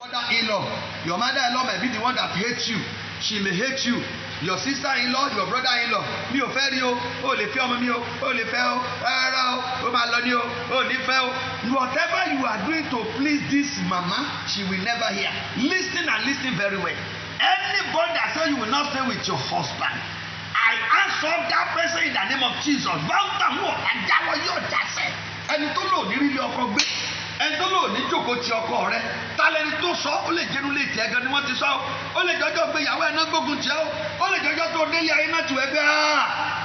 Mother-in-law, your mother-in-law may be the one that hates you. She may hate you. Your sister-in-law, your brother-in-law, mi ò fẹ́ rí o, o lè fẹ́ ọmọ mi o, o lè fẹ́ o, rárá o máa lọ ní o ní fẹ́ o. Whatever you are doing to please this mama, she will never hear. Listen and listen very well. Anybody that say you will not stay with your husband, I answer that person in the name of Jesus. Báńtà mú ọ̀tá jáwọ́ yóò jásẹ̀. Ẹni tó lò ní rí ilé ọkọ gbé. Ẹni tó lò ní jókòó ti ọkọ rẹ. Tálẹ́ni tó sọ ó lè jẹnu lè tiẹ̀ gan ni wọ́n ti sọ ó lè jọjọ́ gbé ìyàwó ẹ̀ náà gbógun tiẹ̀ ó lè jọjọ́ tó délé ayé náà tù ẹ́ gbé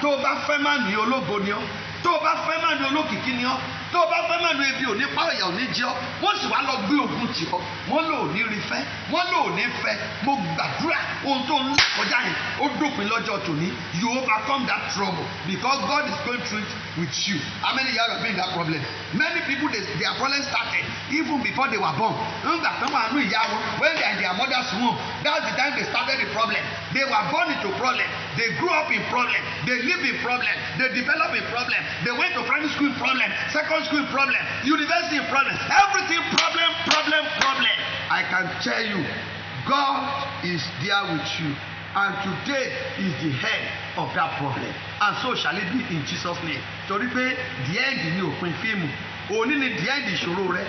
tó o bá fẹ́ máa ní ológo ni ọ́ tó o bá fẹ́ máa ní olókìkí ni ọ́ tó o bá fẹ́ máa ní ebi òní pààyà òní jẹ́ ọ́ wọ́n sì wá lọ gbé ogun tì ọ́ wọ́n lò ní rí fẹ́ wọ́n lò ní fẹ́ mo gbàdúrà ohun tó ń là kọjá yẹn ó dópin lọ́jọ́ tòní you overcome that trouble because God is going through it with you. How many years have been that problem? Many people their problem started even before they were born. Nígbà tó wà nù ìyá wọn when they are in their mother's womb that's the time they started the problem. They were born into problem. They grew up in problem. They live in problem. They develop in problem. They went to primary school in problem, secondary school in problem, university in problem. Everything problem. I can tell you, God is there with you. And today is the head of that problem. And so shall it be in Jesus' name. Torí pé the end ni òpin fíìmù. Òní ni the end ìṣòro rẹ.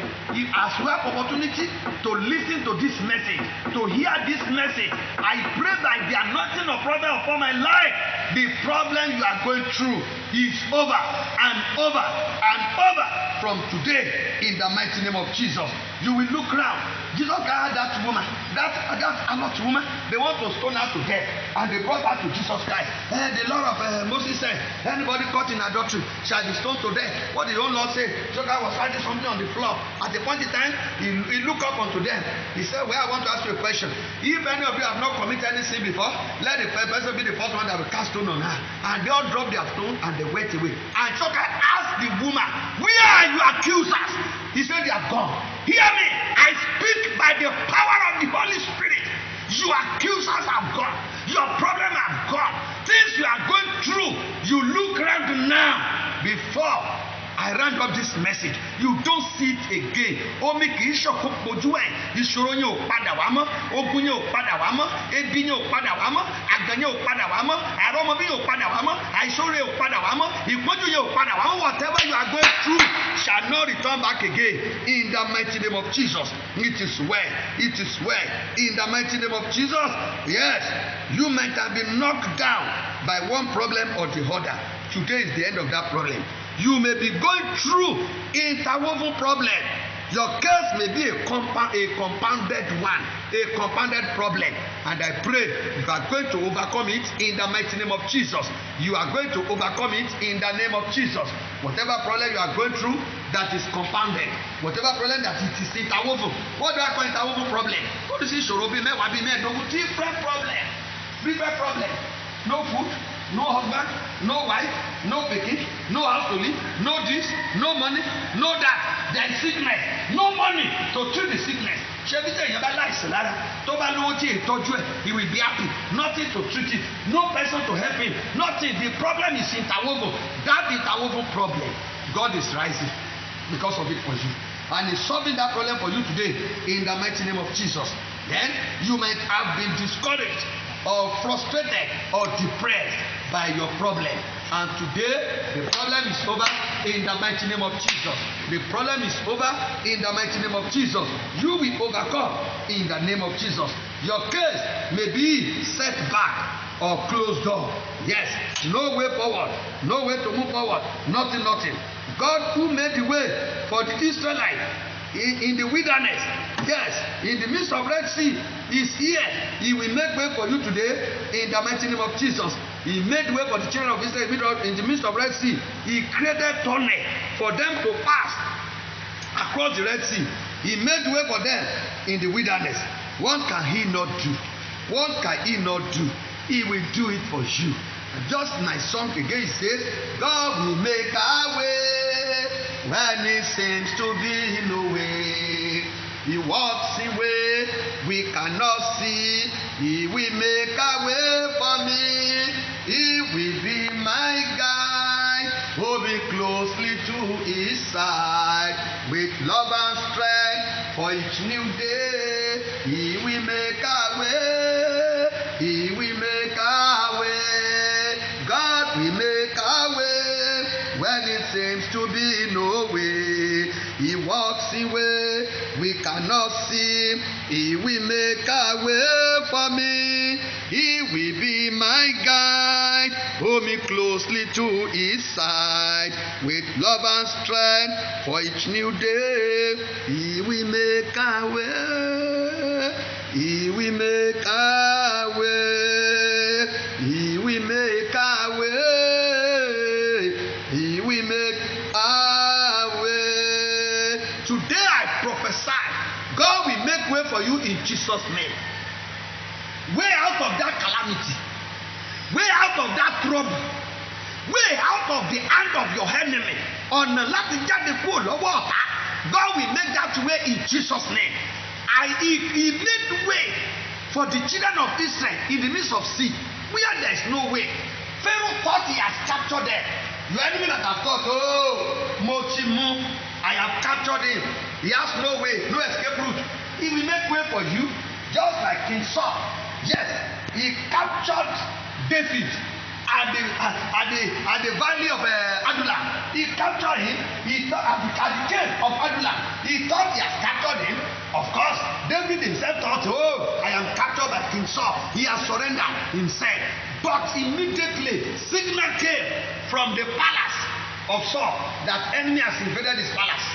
As you have opportunity to listen to this message, to hear this message, I pray by the anointing of prophet upon my life, the problem you are going through is over and over and over from today in the mighty name of Jesus. You will look round. Jesus carried that woman, that alert woman, they want to stone her to death, and they brought her to Jesus Christ. The Lord of Moses said, anybody caught in adultery shall be stoned to death. What did the old Lord say? Jesus was finding something on the floor. At the point in time, he looked up unto them. He said, well, I want to ask you a question. If any of you have not committed any sin before, let the person be the first one that will cast stone on her. And they all dropped their stone and they went away. And Jesus asked the woman, where are your accusers? He said, they are gone. Hear me. I speak by the power of the Holy Spirit. Your accusers have gone. Your problem have gone. Things you are going through, you look around now before I round up this message. You don't see it again. Omi kì í ṣọ̀kú pojú ẹ̀. Ìṣòro yẹn ò padà wá mọ́. Ogun yẹn ò padà wá mọ́. Ebi yẹn ò padà wá mọ́. Àgàn yẹn ò padà wá mọ́. Àìrọ́mọbí yẹn ò padà wá mọ́. Àìṣòro yẹn ò padà wá mọ́. Ìpọ́njú yẹn ò padà wá mọ́. Whatever you are going through shall not return back again. In the mighty name of Jesus. It is well. It is well. In the mighty name of Jesus. Yes. You might have been knocked down by one problem or the other. Today is the end of that problem. You may be going through interwoven problem. Your case may be a compounded one, a compounded problem. And I pray you are going to overcome it in the mighty name of Jesus. You are going to overcome it in the name of Jesus. Whatever problem you are going through that is compounded, whatever problem that it is interwoven. What do I call interwoven problem? What is it? Different problem. No food, no husband, no wife, no pikin, no house to live, no this, no money, no that. There is sickness, no money to treat the sickness. Ṣebí tẹ̀yìn bá láìsàn lára tó bá lówó tí ìtọ́jú ẹ̀ he will be happy. Nothing to treat it, no person to help him, nothing. The problem is interwoven. That interwoven problem, God is rising because of it for you. And he's solving that problem for you today in the mighty name of Jesus. Then you might have been discouraged or frustrated or depressed by your problem, and today the problem is over in the mighty name of Jesus. The problem is over in the mighty name of Jesus. You will overcome in the name of Jesus. Your case may be set back or closed door. Yes, no way forward, no way to move forward, nothing. God who made the way for the Israelites in the wilderness, yes, in the midst of Red Sea, is here. He will make way for you today in the mighty name of Jesus. He made way for the children of Israel in the midst of Red Sea. He created tunnel for them to pass across the Red Sea. He made way for them in the wilderness. What can he not do? What can he not do? He will do it for you. Just my song again says, God will make our way when it seems to be no way. He walks in way we cannot see. He will make a way for me. He will be my guide. Hold me closely to his side with love and strength for each new day. He will make a way. He will make a way. God will make a way when it seems to be no way. He walks in way we cannot see. He will make a way for me. He will be my guide. Hold me closely to his side with love and strength for each new day. He will make a way. He will make a way. He will make a way. He will make a way. Today I prophesy, God will make way for you in Jesus' name. Way out of that calamity. Way out of that trouble. Way out of the hand of your enemy. Ọ̀nà láti jáde kúrò lọ́wọ́ ọ̀tá. God will make that way in Jesus' name. He made way for the children of Israel in the midst of sea where there is no way. Pharaoh thought he has captured them. Your enemy that has thought, oh, Mochimu, I have captured him. He has no way, no escape route. He will make way for you, just like King Saul. Yes, he captured David at the valley of Adullam. He captured him. He thought at the cave of Adullam. He thought he has captured him. Of course, David himself thought, oh, I am captured by King Saul. He has surrendered himself. But immediately, signal came from the palace of Saul that enemy has invaded his palace.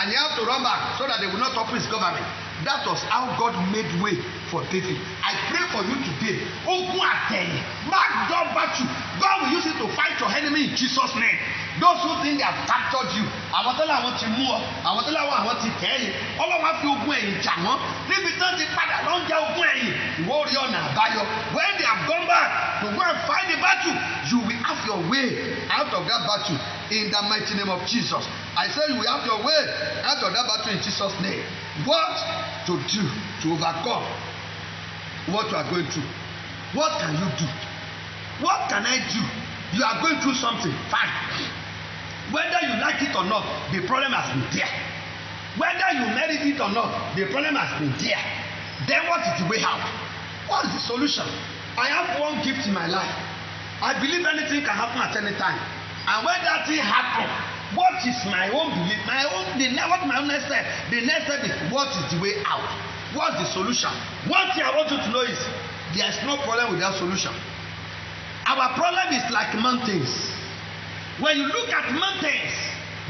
And he had to run back so that they will not topple his government. That was how God made way for David. I pray for you today. Ogun àtẹ̀yìn, mark God battle. God will use it to fight your enemy in Jesus' name. Those who think they have captured you, àwọn tó láwọn ti mú ọ, àwọn tó láwọn àwọn ti tẹ̀yìn, Ọlọ́run á fi ogun ẹ̀yìn jà wọ́n. Níbi tán ti padà lọ ń jẹ́ ogun ẹ̀yìn, ìwọ rí ọ̀nà àbáyọ. When they have gone back to go and fight the battle, you will have your way out of that battle in the mighty name of Jesus. I say you will have your way out of that battle in Jesus' name. What to do to overcome what you are going through? What can you do? What can I do? You are going through something, fine. Whether you like it or not, the problem has been there. Whether you merit it or not, the problem has been there. Then what is the way out? What is the solution? I have one gift in my life. I believe anything can happen at any time. And when that thing happens, what is my own belief? What my own next step? The next step is what is the way out? What's the solution? One thing I want you to know is there is no problem with that solution. Our problem is like mountains. When you look at mountains,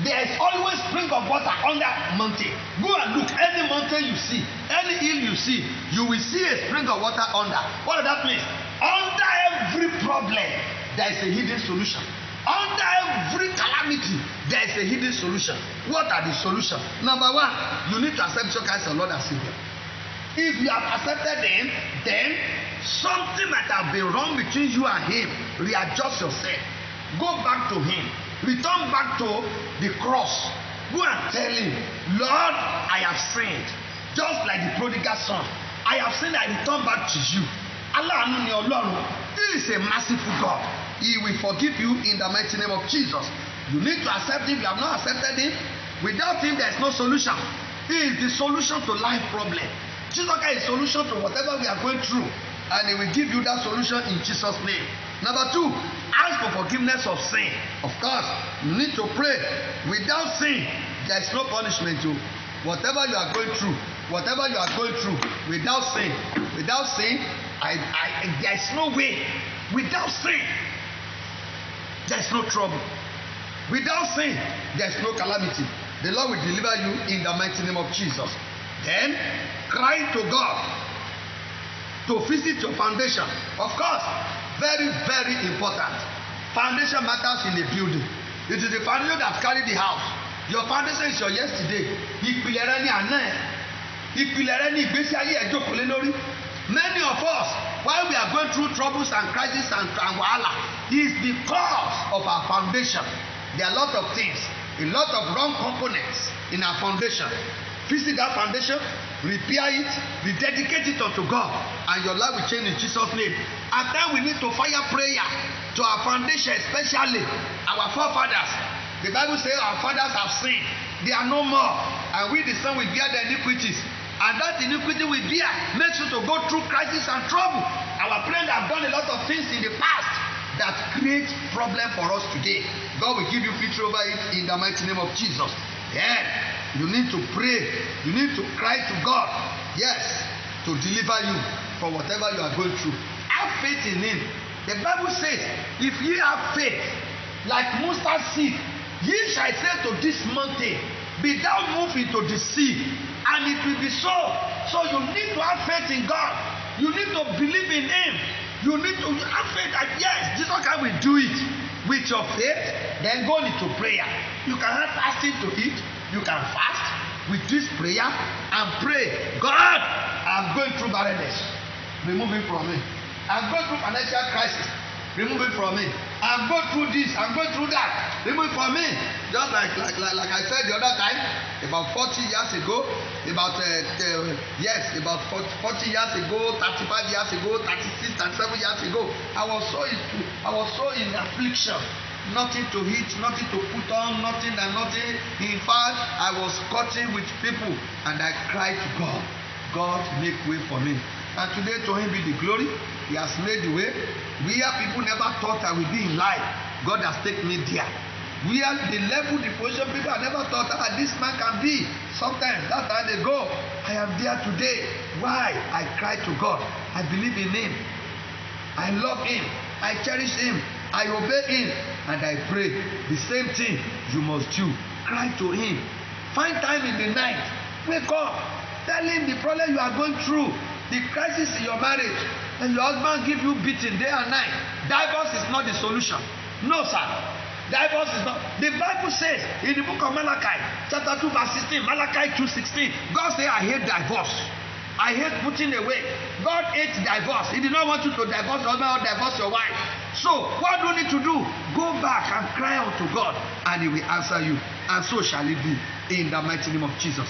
there is always spring of water under mountain. Go and look, any mountain you see, any hill you see, you will see a spring of water under. What does that mean? Under every problem, there is a hidden solution. Under every calamity, there is a hidden solution. What are the solutions? Number one, you need to accept Jesus Christ as Lord and Savior. If you have accepted him, then something might have been wrong between you and him. Readjust yourself. Go back to him. Return back to the cross. Go and tell him, Lord, I have sinned. Just like the prodigal son. I have sinned, I return back to you. Allah, he is a merciful God. He will forgive you in the mighty name of Jesus. You need to accept him. You have not accepted him. Without him, there is no solution. He is the solution to life problem. Jesus Christ is the solution to whatever we are going through. And he will give you that solution in Jesus' name. Number two, ask for forgiveness of sin. Of course, you need to pray. Without sin, there is no punishment to whatever you are going through. Whatever you are going through, without sin, there is no way. Without sin, there is no trouble. Without sin, there is no calamity. The Lord will deliver you in the mighty name of Jesus. Then, cry to God to visit your foundation. Of course, very, very important. Foundation matters in a building. It is the foundation that carry the house. Your foundation is your yesterday. Ìpìlẹ̀ rẹ ni àná ẹ̀. Ìpìlẹ̀ rẹ ni ìgbésí ayé ẹ̀ jókòó lé lórí. Many of us, while we are going through troubles and crises and wahala, is because of our foundation. There are a lot of things, a lot of wrong components in our foundation. Visit that foundation, repair it, rededicate it unto God, and your life will change in Jesus' name. At times we need to fire prayer to our foundation, especially our forefathers. The Bible says our fathers have sinned. They are no more. And we the son will bear their iniquities. and that iniquity we bear makes you to go through crisis and trouble. Our parents have done a lot of things in the past that create problem for us today. God will give you victory over it in the mighty name of Jesus. Then you need to pray. You need to cry to God. Yes, to deliver you from whatever you are going through. Have faith in Him. The Bible says, if ye have faith like mustard seed, ye shall say to this mountain, be thou moved into the sea, and it will be so. So you need to have faith in God. You need to believe in Him. You need to have faith that yes, Jesus Christ will do it. With your faith, then go into prayer. You can have fasting to eat. You can fast with this prayer and pray. God, I'm going through barrenness. Remove it from me. I'm going through financial crisis. Remove it from me. I'm going through this. I'm going through that. Remove it from me. Just like I said the other time, about 40 years ago, about 40 years ago, 35 years ago, 36, 37 years ago, I was so in affliction. Nothing to eat, nothing to put on, nothing and nothing. In fact, I was cutting with people, and I cried to God. God, make way for me. And today, to Him be the glory. He has made the way. Where people never thought I would be in life, God has taken me there. Where the level, the position people have never thought this man can be. Sometimes that time they go, I am there today. Why? I cry to God. I believe in Him. I love Him. I cherish Him. I obey Him. And I pray. The same thing you must do. Cry to Him. Find time in the night. Wake up. Tell Him the problem you are going through. The crisis in your marriage. And your husband give you beating day and night. Divorce is not the solution. No, sir. Divorce is not. The Bible says in the book of Malachi, chapter 2, verse 16, Malachi 2:16, God says, I hate divorce. I hate putting away. God hates divorce. He did not want you to divorce your husband or divorce your wife. So, what do you need to do? Go back and cry unto God, and He will answer you. And so shall it be in the mighty name of Jesus.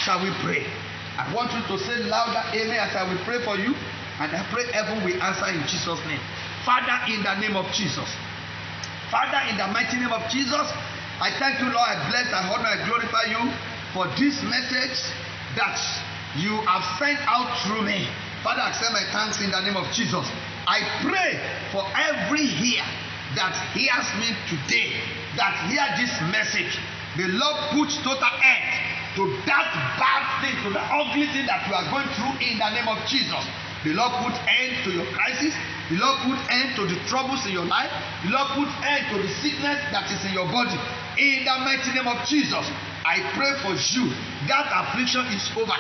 Shall we pray? I want you to say louder amen as I will pray for you. And I pray heaven will answer in Jesus' name. Father, in the name of Jesus. Father, in the mighty name of Jesus, I thank you, Lord. I bless, I honor, I glorify you for this message that you have sent out through me. Father, accept my thanks in the name of Jesus. I pray for every ear that hears me today, that hear this message. The Lord puts total end to that bad thing, to the ugly thing that you are going through in the name of Jesus. The Lord put end to your crisis. The Lord put end to the troubles in your life. The Lord put end to the sickness that is in your body. In the mighty name of Jesus, I pray for you. That affliction is over.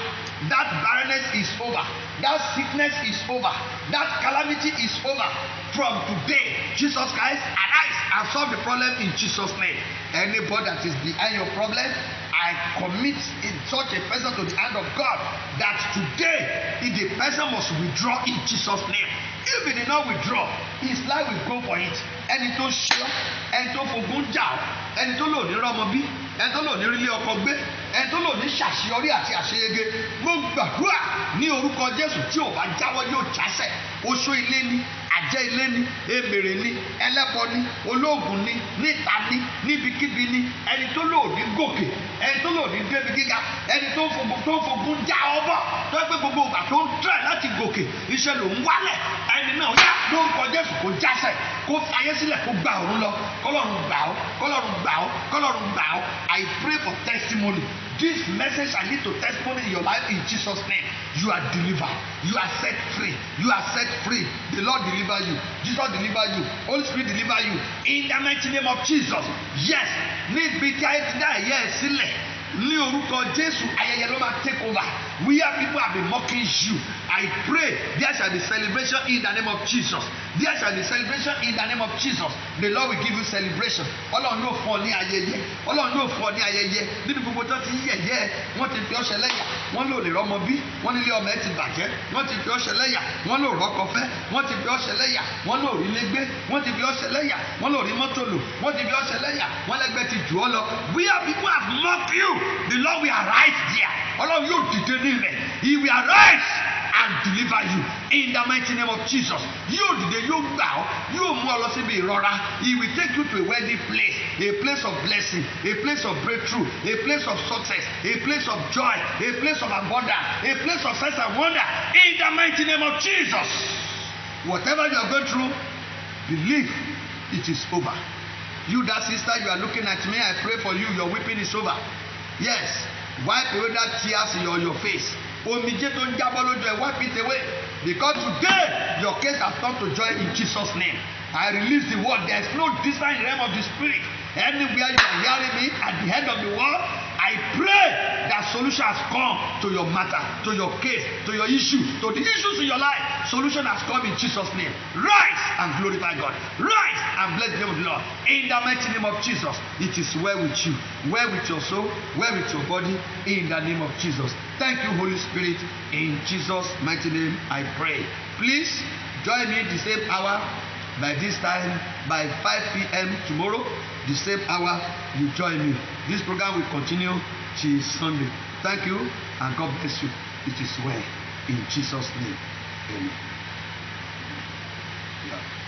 That barrenness is over. That sickness is over. That calamity is over. From today, Jesus Christ, arise and solve the problem in Jesus' name. Anybody that is behind your problem, I commit in such a person to the hand of God that today, if the person must withdraw in Jesus' name. If he did not withdraw, his life will go for it. Ẹni tó ṣe, ẹni tó fogun jà ọ́, ẹni tó lò ní rọ́mọ bí, ẹni tó lò ní rílé ọkọ gbé, ẹni tó lò ní ṣàṣeyọrí àti àṣeyege. Mo gbàdúrà ní orúkọ Jésù tí ò bá jáwọ́ yóò jásẹ̀. Oṣó ilé ni, àjẹ́ ilé ni, èmèrè ni, ẹlẹ́bọ ni, olóògùn ni, níta ni, níbikíbi ni, ẹni tó lò ní gòkè, ẹni tó lò ní débi gíga, ẹni tó fogun já ọ bọ̀, tó gbé gbogbo ìgbà tó ń tẹ̀ láti gòkè, iṣẹ́ ló ń wálẹ̀, ẹni náà yá lórúkọ Jésù kó jásẹ̀, kó fayé sílẹ̀ kó gba ọ̀run lọ, kọ́lọ́run gbà ọ́, kọ́lọ́run gbà ọ́, kọ́lọ́run gbà ọ́. I pray for testimony. This message I lead to testimony in your life in Jesus' name. You are delivered. You are set free. You are set free. The Lord deliver you. Jesus deliver you. Holy Spirit deliver you. In the mighty name of Jesus. Yes. Níbi tí ayé ti dá ẹ̀yẹ ẹ̀ sílẹ̀. Ní orúkọ Jésù, ayẹyẹ ló máa take over. Where people have been mocking you, I pray there shall be celebration in the name of Jesus. There shall be celebration in the name of Jesus. The Lord will give you celebration. Ọlọ́run yóò fún ọ ní ayẹyẹ. Ọlọ́run yóò fún ọ ní ayẹyẹ. Níbi gbogbo tó ti yẹ̀yẹ́, wọ́n ti fi ọ́ ṣẹlẹ́yà. Wọ́n lò lè rọ́mọ bí. Wọ́n nílé ọmọ ẹ ti bàjẹ́. Wọ́n ti fi ọ́ ṣẹlẹ́yà. Wọ́n lò rọ́kọ fẹ́. Wọ́n ti fi ọ́ ṣẹlẹ́yà. Wọ́n lò rí légbé. Wọ́n ti fi ọ́ ṣẹlẹ́yà. Wọ́n lò rí mọ́tò lò. Wọ́n ti fi ọ́ ṣẹlẹ́yà. Wọ́n lẹ́gbẹ́ ti jù ọ́ lọ. Where people have mocked you, the Lord will arise there. Ọlọ́run yóò dìde nílẹ̀. He will arise and deliver you in the mighty name of Jesus. Yóò dìde yóò gbà ọ́, yóò mú ọ lọ síbi ìrọ̀ra. He will take you to a wealthy place, a place of blessing, a place of breakthrough, a place of success, a place of joy, a place of abundance, a place of sense and wonder in the mighty name of Jesus. Whatever you are going through, believe it is over. You, that sister, you are looking at me, I pray for you, your weeping is over. Yes, wipe away that tears in your face. Omijé tó ń jábọ́ lójú ẹ, wipe it away. Because today, your case has come to joy in Jesus' name. I release the word. There is no distance in the realm of the spirit. Anywhere you are hearing me, at the head of the world, I pray that solution has come to your matter, to your case, to your issue, to the issues in your life. Solution has come in Jesus' name. Rise and glorify God. Rise and bless the name of the Lord. In the mighty name of Jesus, it is well with you, well with your soul, well with your body, in the name of Jesus. Thank you, Holy Spirit. In Jesus' mighty name, I pray. Please join me the same hour. By this time, by 5 p.m. tomorrow, the same hour, you join me. This program will continue till Sunday. Thank you, and God bless you. It is well. In Jesus' name. Amen. Yeah.